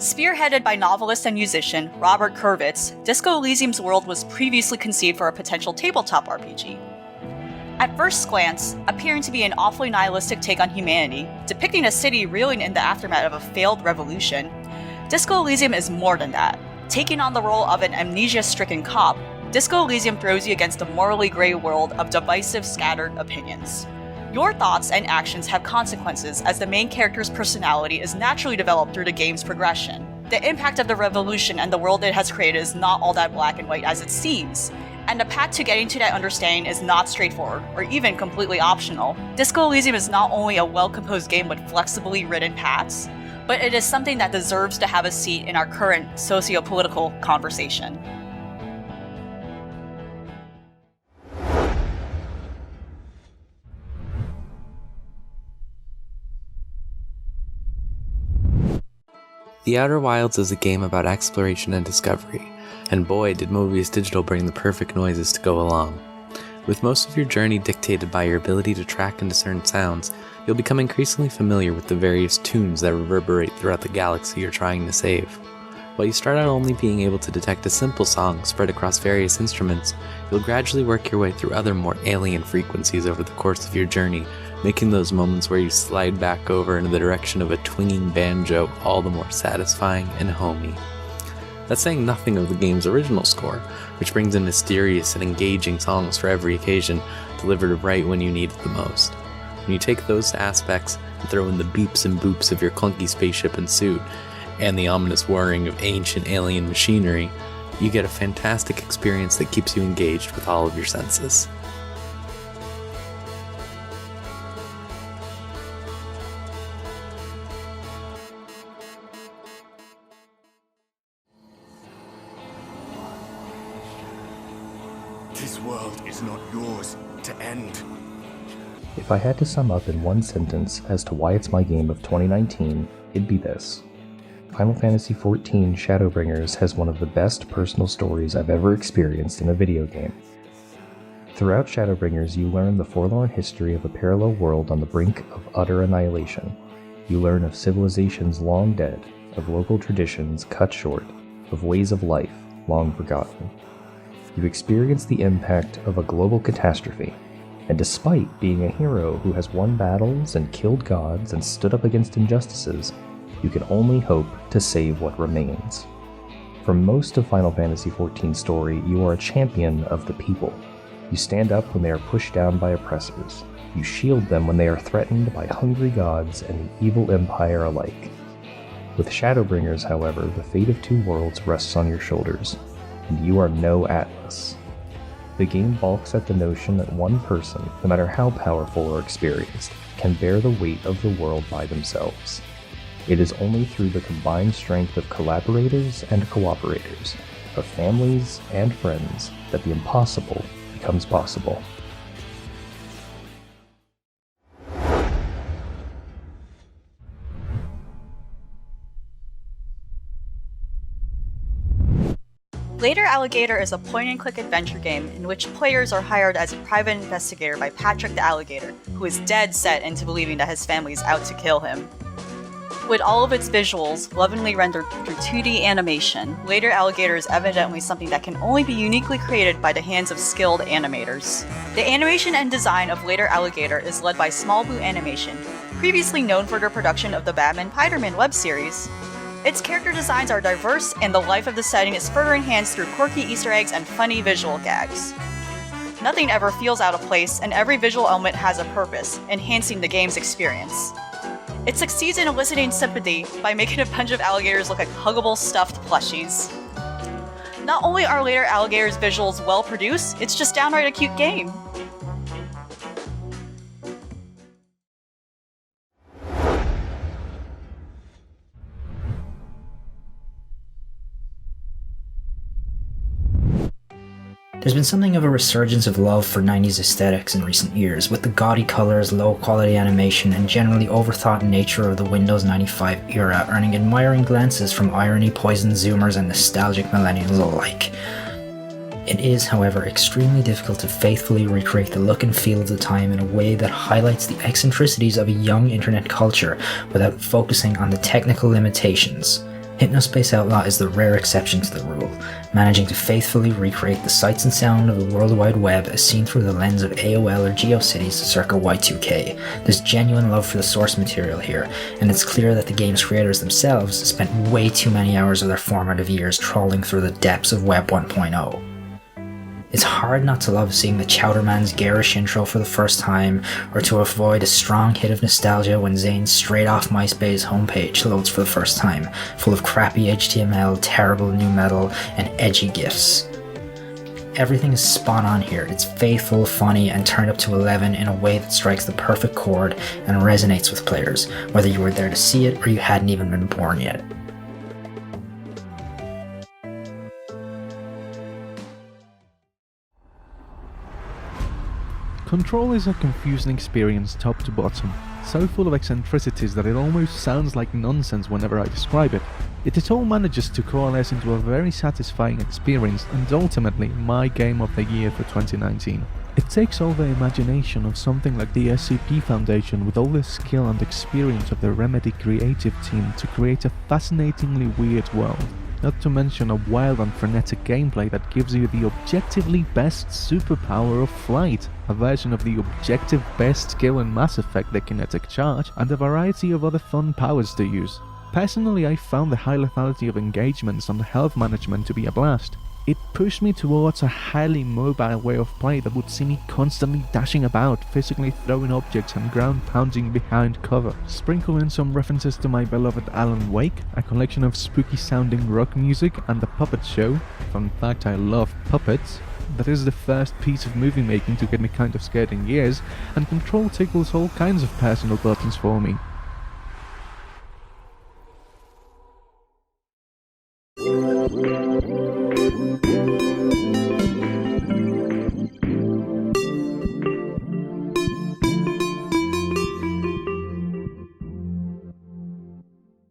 Spearheaded by novelist and musician Robert Kurvitz, Disco Elysium's world was previously conceived for a potential tabletop RPG. At first glance, appearing to be an awfully nihilistic take on humanity, depicting a city reeling in the aftermath of a failed revolution, Disco Elysium is more than that. Taking on the role of an amnesia-stricken cop, Disco Elysium throws you against a morally gray world of divisive, scattered opinions. Your thoughts and actions have consequences as the main character's personality is naturally developed through the game's progression. The impact of the revolution and the world it has created is not all that black and white as it seems, and the path to getting to that understanding is not straightforward or even completely optional. Disco Elysium is not only a well-composed game with flexibly written paths, but it is something that deserves to have a seat in our current socio-political conversation. The Outer Wilds is a game about exploration and discovery, and boy did Mobius Digital bring the perfect noises to go along. With most of your journey dictated by your ability to track and discern sounds, you'll become increasingly familiar with the various tunes that reverberate throughout the galaxy you're trying to save. While you start out only being able to detect a simple song spread across various instruments, you'll gradually work your way through other more alien frequencies over the course of your journey, making those moments where you slide back over into the direction of a twinging banjo all the more satisfying and homey. That's saying nothing of the game's original score, which brings in mysterious and engaging songs for every occasion, delivered right when you need it the most. When you take those aspects and throw in the beeps and boops of your clunky spaceship and suit, and the ominous whirring of ancient alien machinery, you get a fantastic experience that keeps you engaged with all of your senses. This world is not yours to end. If I had to sum up in one sentence as to why it's my game of 2019, it'd be this. Final Fantasy XIV Shadowbringers has one of the best personal stories I've ever experienced in a video game. Throughout Shadowbringers, you learn the forlorn history of a parallel world on the brink of utter annihilation. You learn of civilizations long dead, of local traditions cut short, of ways of life long forgotten. You experience the impact of a global catastrophe, and despite being a hero who has won battles and killed gods and stood up against injustices, you can only hope to save what remains. For most of Final Fantasy XIV's story, you are a champion of the people. You stand up when they are pushed down by oppressors. You shield them when they are threatened by hungry gods and the evil empire alike. With Shadowbringers, however, the fate of two worlds rests on your shoulders, and you are no Atlas. The game balks at the notion that one person, no matter how powerful or experienced, can bear the weight of the world by themselves. It is only through the combined strength of collaborators and cooperators, of families and friends, that the impossible becomes possible. Later Alligator is a point-and-click adventure game in which players are hired as a private investigator by Patrick the Alligator, who is dead set into believing that his family is out to kill him. With all of its visuals lovingly rendered through 2D animation, Later Alligator is evidently something that can only be uniquely created by the hands of skilled animators. The animation and design of Later Alligator is led by Small Blue Animation, previously known for their production of the Batman Spider-Man web series. Its character designs are diverse, and the life of the setting is further enhanced through quirky Easter eggs and funny visual gags. Nothing ever feels out of place, and every visual element has a purpose, enhancing the game's experience. It succeeds in eliciting sympathy by making a bunch of alligators look like huggable stuffed plushies. Not only are Later Alligator's visuals well produced, it's just downright a cute game. There's been something of a resurgence of love for 90s aesthetics in recent years, with the gaudy colors, low-quality animation, and generally overthought nature of the Windows 95 era earning admiring glances from irony-poisoned zoomers and nostalgic millennials alike. It is, however, extremely difficult to faithfully recreate the look and feel of the time in a way that highlights the eccentricities of a young internet culture without focusing on the technical limitations. Hypnospace Outlaw is the rare exception to the rule, managing to faithfully recreate the sights and sound of the World Wide Web as seen through the lens of AOL or GeoCities circa Y2K. There's genuine love for the source material here, and it's clear that the game's creators themselves spent way too many hours of their formative years trawling through the depths of Web 1.0. It's hard not to love seeing the Chowderman's garish intro for the first time, or to avoid a strong hit of nostalgia when Zane's straight off MySpace homepage loads for the first time, full of crappy HTML, terrible new metal, and edgy GIFs. Everything is spot on here. It's faithful, funny, and turned up to 11 in a way that strikes the perfect chord and resonates with players, whether you were there to see it or you hadn't even been born yet. Control is a confusing experience top to bottom, so full of eccentricities that it almost sounds like nonsense whenever I describe it. It all manages to coalesce into a very satisfying experience and ultimately my game of the year for 2019. It takes all the imagination of something like the SCP Foundation with all the skill and experience of the Remedy creative team to create a fascinatingly weird world. Not to mention a wild and frenetic gameplay that gives you the objectively best superpower of flight, a version of the objective best skill in Mass Effect, the kinetic charge, and a variety of other fun powers to use. Personally, I found the high lethality of engagements and health management to be a blast. It pushed me towards a highly mobile way of play that would see me constantly dashing about, physically throwing objects and ground pounding behind cover. Sprinkle in some references to my beloved Alan Wake, a collection of spooky sounding rock music, and the Puppet Show. Fun fact, I love puppets. That is the first piece of movie making to get me kind of scared in years, and Control tickles all kinds of personal buttons for me.